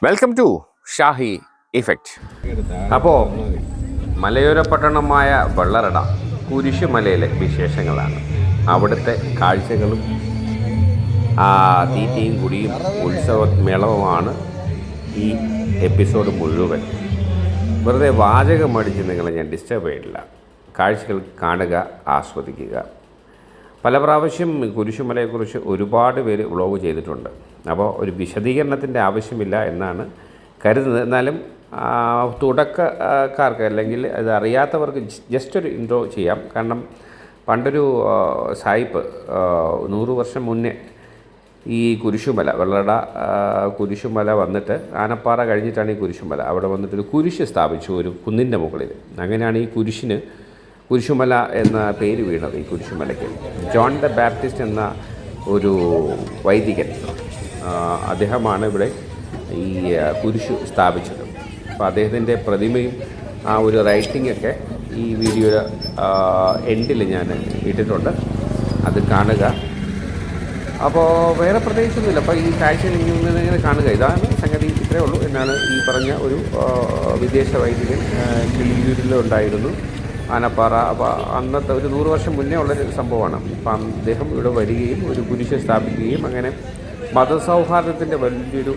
Welcome to Shahi effect. അപ്പോൾ മലയോര പട്ടണമായ വെള്ളറട കുരിശുമലയിലെ വിശേഷങ്ങളാണ്. അവിടുത്തെ കാഴ്ചകളും തീറ്റയും കുടിയും ഉത്സവമേളവുമാണ് ഈ എപ്പിസോഡ് മുഴുവൻ. വെറുതെ വാചകം അടിച്ച് നിങ്ങളെ ഞാൻ ഡിസ്റ്റർബ് ചെയ്യില്ല. കാഴ്ചകൾ കാണുക, ആസ്വദിക്കുക. പല പ്രാവശ്യം കുരിശുമലയെക്കുറിച്ച് ഒരുപാട് പേര് വ്ളോഗ് ചെയ്തിട്ടുണ്ട്. അപ്പോൾ ഒരു വിശദീകരണത്തിൻ്റെ ആവശ്യമില്ല എന്നാണ് കരുതുന്നത്. എന്നാലും തുടക്കക്കാർക്ക് അല്ലെങ്കിൽ അത് അറിയാത്തവർക്ക് ജസ്റ്റ് ഒരു ഇൻട്രോ ചെയ്യാം. കാരണം പണ്ടൊരു സായിപ്പ് 100 വർഷം മുന്നേ ഈ കുരിശുമല വെള്ളറട കുരിശുമല വന്നിട്ട് ആനപ്പാറ കഴിഞ്ഞിട്ടാണ് ഈ കുരിശുമല. അവിടെ വന്നിട്ടൊരു കുരിശ് സ്ഥാപിച്ചു ഒരു കുന്നിൻ്റെ മുകളിൽ. അങ്ങനെയാണ് ഈ കുരിശുമല എന്ന പേര് വീണത്. ഈ കുരിശുമലയ്ക്ക് ജോൺ ദ ബാപ്റ്റിസ്റ്റ് എന്ന ഒരു വൈദികൻ, അദ്ദേഹമാണ് ഇവിടെ ഈ കുരിശു സ്ഥാപിച്ചത്. അപ്പോൾ അദ്ദേഹത്തിൻ്റെ പ്രതിമയും ആ ഒരു റൈറ്റിങ്ങൊക്കെ ഈ വീഡിയോ എൻഡിൽ ഞാൻ ഇട്ടിട്ടുണ്ട്, അത് കാണുക. അപ്പോൾ വേറെ പ്രത്യേകിച്ചൊന്നുമില്ല. അപ്പോൾ ഈ കാഴ്ചയിൽ ഇങ്ങനെ കാണുക, ഇതാണ് സംഗതി, ഇത്രയേ ഉള്ളൂ എന്നാണ് ഈ പറഞ്ഞ ഒരു വിദേശ വൈദികൻ കിളിയൂരിലുണ്ടായിരുന്നു ആനപ്പാറ. അപ്പോൾ അന്നത്തെ ഒരു 100 വർഷം മുന്നേ ഉള്ളൊരു സംഭവമാണ്. അപ്പം അദ്ദേഹം ഇവിടെ വരികയും ഒരു കുരിശ് സ്ഥാപിക്കുകയും അങ്ങനെ മതസൗഹാർദ്ദത്തിൻ്റെ വലിയൊരു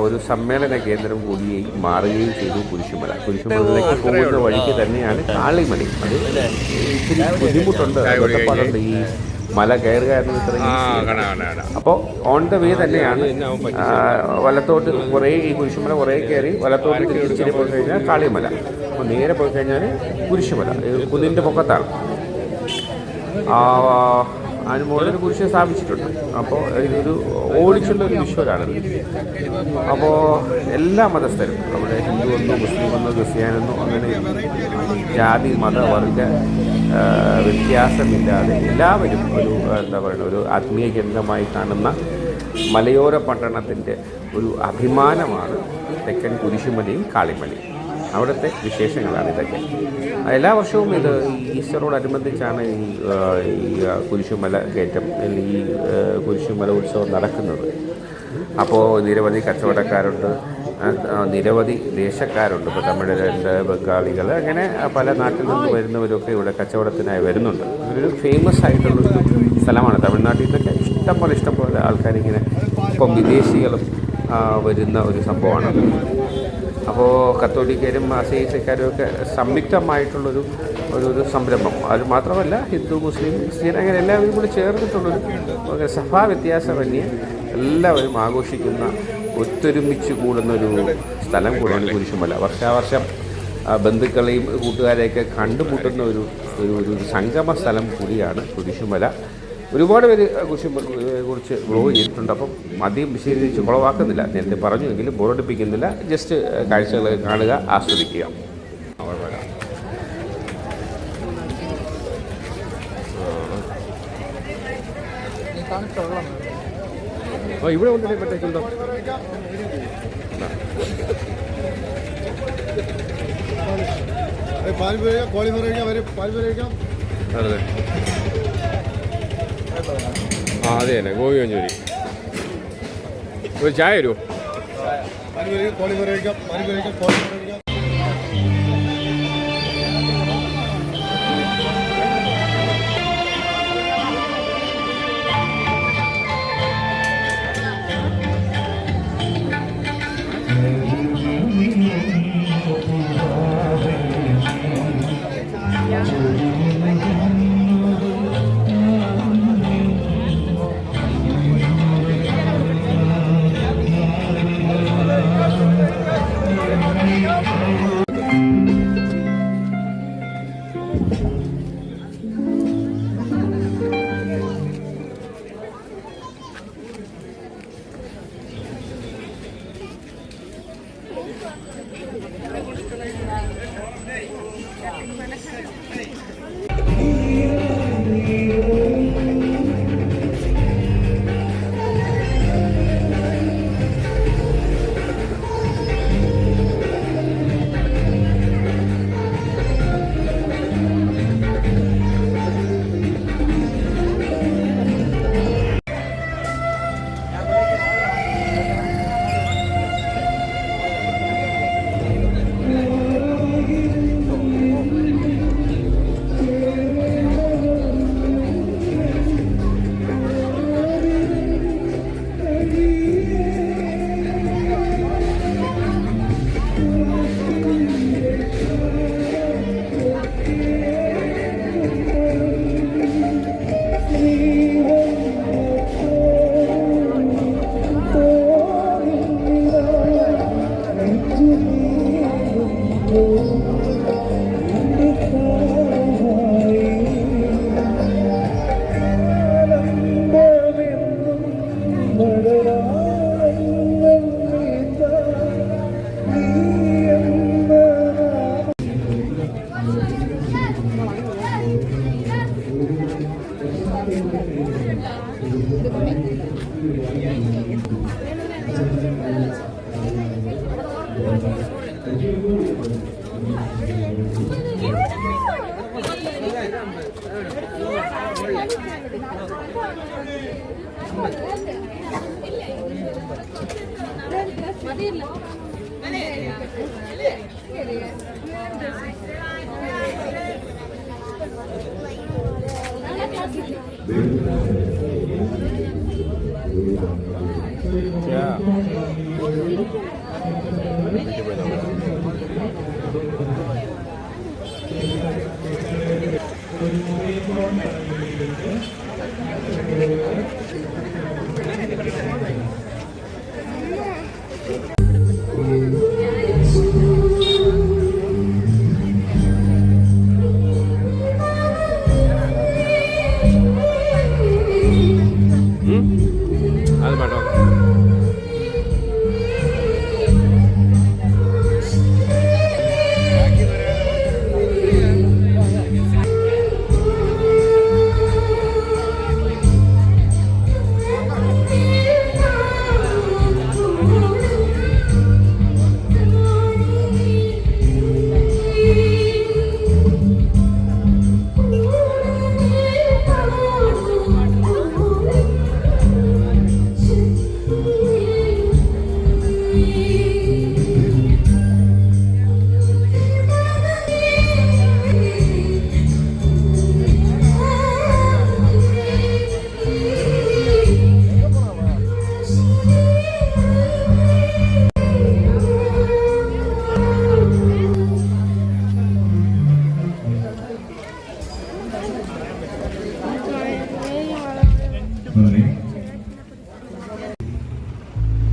ഒരു സമ്മേളന കേന്ദ്രം കൂടിയായി മാറുകയും ചെയ്തു കുരിശുമല. കുരിശുമലയിലേക്ക് പോകുന്ന വഴിക്ക് തന്നെയാണ് കാളിമലി. അത് ഇത്തിരി ബുദ്ധിമുട്ടുണ്ട്, ഒറ്റപ്പാടുണ്ട് ഈ മല കയറുക എന്നത് ഇത്രയും. അപ്പോൾ ഓൺ ദ വേ തന്നെയാണ് വലത്തോട്ട് കുറേ ഈ കുരിശുമല കുറേ കയറി വലത്തോട്ട് ഇച്ചിരി പോയി കഴിഞ്ഞാൽ കാളിമല. അപ്പോൾ നേരെ പോയി കഴിഞ്ഞാൽ കുരിശുമല കുന്നിൻ്റെ പൊക്കത്താണ്. അതിന് മുകളിലൊരു കുരിശ് സ്ഥാപിച്ചിട്ടുണ്ട്. അപ്പോൾ ഇതൊരു ഓടിച്ചുള്ളൊരു വിശ്വരാണ്. അപ്പോൾ എല്ലാ മതസ്ഥരും, അവിടെ ഹിന്ദു എന്നോ മുസ്ലിം എന്നോ ക്രിസ്ത്യാനെന്നോ അങ്ങനെ ജാതി മത വർഗ വ്യത്യാസമില്ലാതെ എല്ലാവരും ഒരു എന്താ പറയുക ഒരു ആത്മീയ കേന്ദ്രമായി കാണുന്ന മലയോര പട്ടണത്തിൻ്റെ ഒരു അഭിമാനമാണ് തെക്കൻ കുരിശുമലയും കാളിമലയും. അവിടുത്തെ വിശേഷങ്ങളാണ് ഇതൊക്കെ. എല്ലാ വർഷവും ഇത് ഈസ്റ്ററോടനുബന്ധിച്ചാണ് ഈ കുരിശുമല കയറ്റം അല്ലെങ്കിൽ ഈ കുരിശുമല ഉത്സവം നടക്കുന്നത്. അപ്പോൾ നിരവധി കച്ചവടക്കാരുണ്ട്, നിരവധി ദേശക്കാരുണ്ട്. ഇപ്പോൾ തമിഴരുണ്ട്, ബംഗാളികൾ, അങ്ങനെ പല നാട്ടിൽ നിന്ന് വരുന്നവരൊക്കെ ഇവിടെ കച്ചവടത്തിനായി വരുന്നുണ്ട്. ഇതൊരു ഫേമസ് ആയിട്ടുള്ളൊരു സ്ഥലമാണ്. തമിഴ്നാട്ടിൽ നിന്നൊക്കെ ഇഷ്ടംപോലെ ആൾക്കാരിങ്ങനെ ഇപ്പം വിദേശികളും വരുന്ന ഒരു സംഭവമാണ്. അപ്പോൾ കത്തോലിക്കരും അസൈസക്കാരും ഒക്കെ സംയുക്തമായിട്ടുള്ളൊരു ഒരു സംരംഭം. അത് മാത്രമല്ല ഹിന്ദു മുസ്ലിം ക്രിസ്ത്യൻ അങ്ങനെ എല്ലാവരും കൂടി ചേർന്നിട്ടുള്ളൊരു സഭാ വ്യത്യാസമന്യേ എല്ലാവരും ആഘോഷിക്കുന്ന ഒത്തൊരുമിച്ച് കൂടുന്നൊരു സ്ഥലം കൂടിയാണ് കുരിശുമല. വർഷാവർഷം ബന്ധുക്കളെയും കൂട്ടുകാരെയൊക്കെ കണ്ടുമുട്ടുന്ന ഒരു സംഗമ സ്ഥലം കൂടിയാണ് കുരിശുമല. ഒരുപാട് പേര് കുരിശുമലയെ കുറിച്ച് വ്ലോഗ് ചെയ്തിട്ടുണ്ട്. അപ്പം അധികം വിശദീകരിച്ച് കുളവാക്കുന്നില്ല, നേരത്തെ പറഞ്ഞു എങ്കിലും ബോറടിപ്പിക്കുന്നില്ല. ജസ്റ്റ് കാഴ്ചകൾ കാണുക, ആസ്വദിക്കുക. ഇവിടെ കൊണ്ടുപോയി പറ്റേക്കുണ്ടോ? അതെ അതെ തന്നെ ഗോപി മഞ്ചൂരി. ഒരു ചായ വരുമോ? അത് വേണ്ടോ?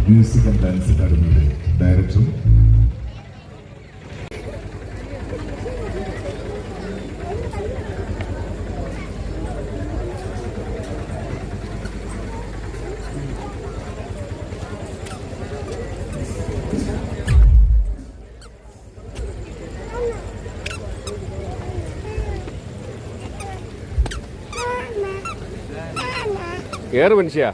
മ്യൂസിക് ആൻഡ് ഡാൻസ് അക്കാദമിയുടെ ഡയറക്ടറും കേറ് മനുഷ്യ.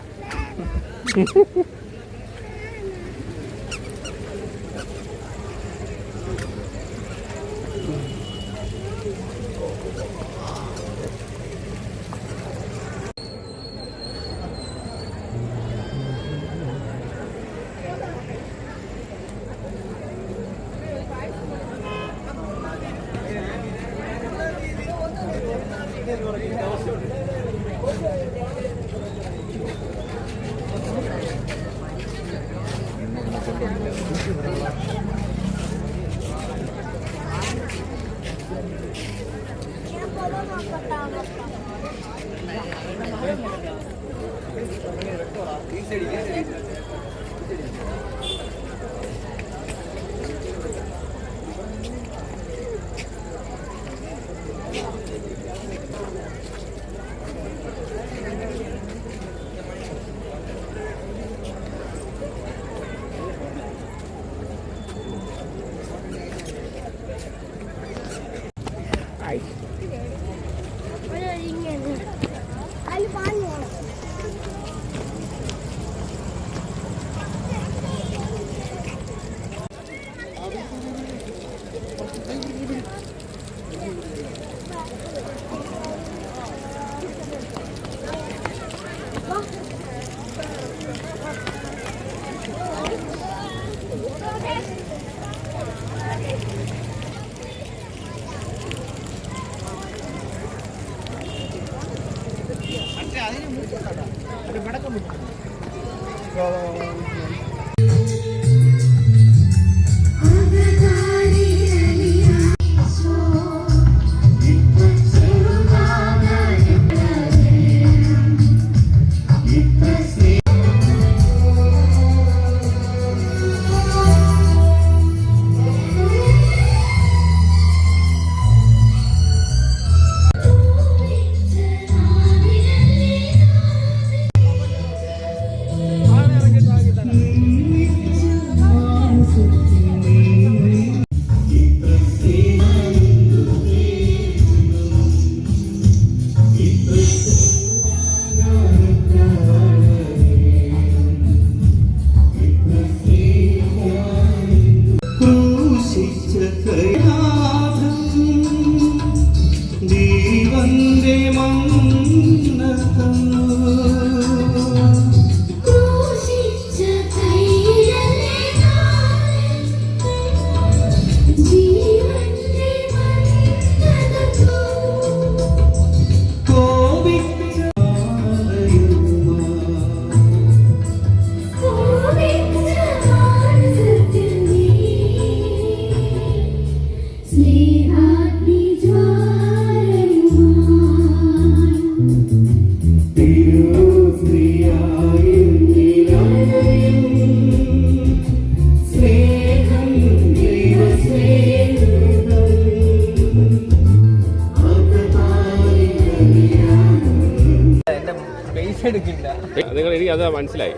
മനസ്സിലായി.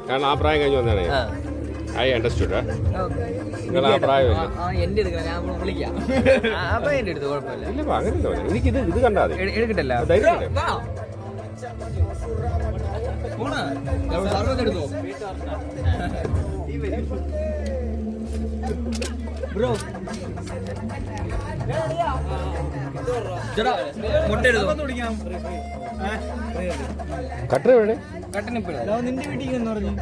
കാരണം ആ പ്രായം കഴിഞ്ഞ് വന്നതാണ്. I understood. നിങ്ങൾ ആ പ്രായമല്ലേ. എന്റെ എടുക്കണം, ഞാൻ വിളിക്കാം. എന്റെ എടുത്ത് കുഴപ്പമില്ല. ഇല്ല അങ്ങനെയല്ല, എനിക്ക് ഇത് കണ്ടാൽ മതി. എടുക്കട്ടല്ല ബ്രോ. കട്ടർ എവിടെ? നിന്റെ വീട്ടിൽ എന്ന് പറഞ്ഞു.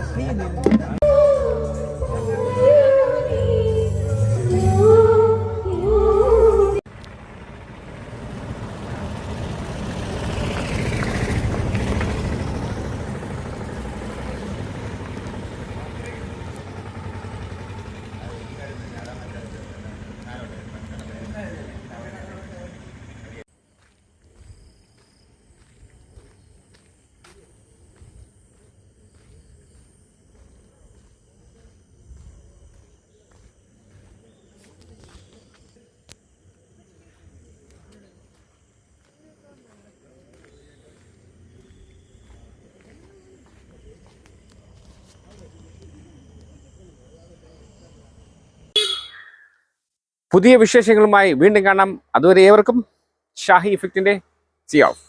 പുതിയ വിശേഷങ്ങളുമായി വീണ്ടും കാണാം. അതുവരെ ഏവർക്കും ഷാഹി ഇഫക്റ്റിന്റെ സി ഓഫ്.